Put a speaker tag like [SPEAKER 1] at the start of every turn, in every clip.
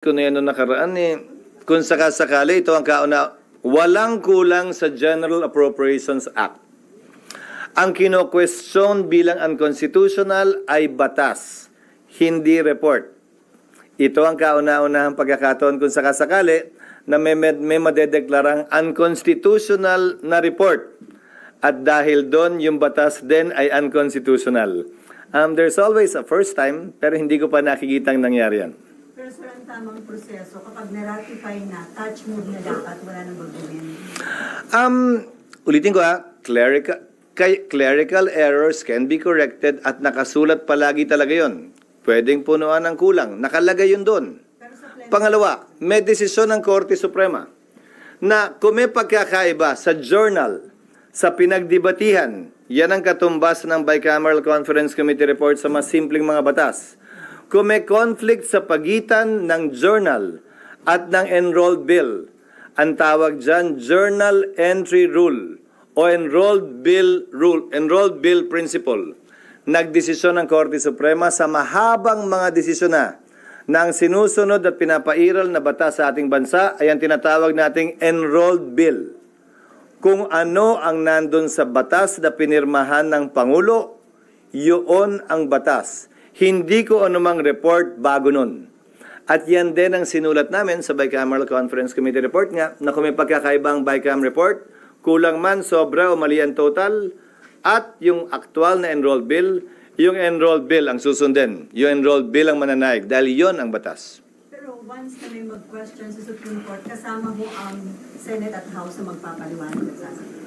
[SPEAKER 1] ko na yan noong nakaraan kung sakasakali ito ang kauna, walang kulang sa General Appropriations Act. Ang kino-question bilang unconstitutional ay batas, hindi report. Ito ang kauna-unahang pagkakataon kung sakasakali na may madedeklarang unconstitutional na report. At dahil doon, yung batas din ay unconstitutional. There's always a first time, pero hindi ko pa nakikita ang nangyari yan.
[SPEAKER 2] Pero sir, ang tamang proseso, kapag na-ratify na, touch move na dapat, wala nang baguhin.
[SPEAKER 1] Ulitin ko clerical errors can be corrected at nakasulat palagi talaga yon. Pwedeng punuan ng kulang. Nakalagay yun doon. Pangalawa, may desisyon ng Korte Suprema na kung may pagkakaiba sa journal, sa pinagdebatihan, yan ang katumbas ng Bicameral Conference Committee report sa mas simpleng mga batas. Kung may conflict sa pagitan ng journal at ng enrolled bill, ang tawag dyan journal entry rule o enrolled bill principle. Nagdesisyon ng Korte Suprema sa mahabang mga desisyon na ang sinusunod at pinapairal na batas sa ating bansa ay ang tinatawag nating enrolled bill. Kung ano ang nandun sa batas na pinirmahan ng Pangulo, yun ang batas. Hindi ko anumang report bago nun. At yan din ang sinulat namin sa Bicameral Conference Committee report nga na kung may pagkakaibang Bicam report, kulang man, sobra o mali ang total, at yung aktual na enrolled bill, yung enrolled bill ang susundin. Yung enrolled bill ang mananaig dahil yon ang batas.
[SPEAKER 2] Pero once na may mag-question sa Supreme Court, kasama mo ang Senate at House na magpapaliwanag at sasagot?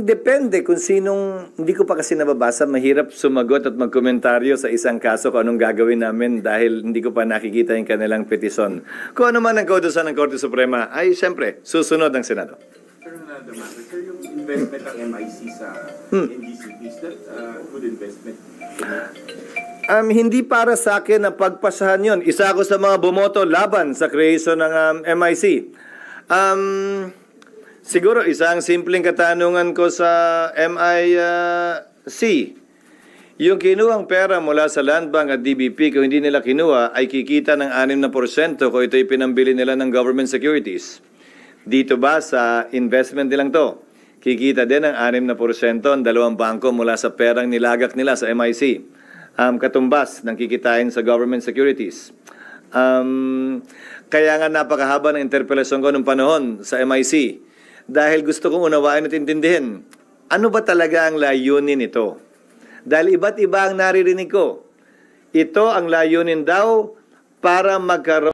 [SPEAKER 1] Depende kung sinong, hindi ko pa kasi nababasa, mahirap sumagot at magkomentaryo sa isang kaso kung anong gagawin namin dahil hindi ko pa nakikita yung kanilang petisyon. Kung ano man ang kautusan ng Korte Suprema, ay siyempre, susunod ang Senado.
[SPEAKER 3] Sir, sir, yung investment ng MIC sa NGCP, is that good investment?
[SPEAKER 1] Hindi para sa akin na pagpasahan yon. Isa ako sa mga bumoto laban sa creation ng MIC. Siguro isang simpleng katanungan ko sa MIC. Yung kinuhang pera mula sa Land Bank at DBP, kung hindi nila kinuha, ay kikita ng 6% kung ito'y pinambili nila ng government securities. Dito ba sa investment nilang to? Kikita din ng 6% ang dalawang bangko mula sa perang nilagak nila sa MIC. Katumbas ng kikitain sa government securities. Kaya nga napakahaba ng interpelasyon ko nung panahon sa MIC. Dahil gusto kong unawain at intindihin, ano ba talaga ang layunin nito? Dahil iba't iba ang naririnig ko. Ito ang layunin daw para magkaroon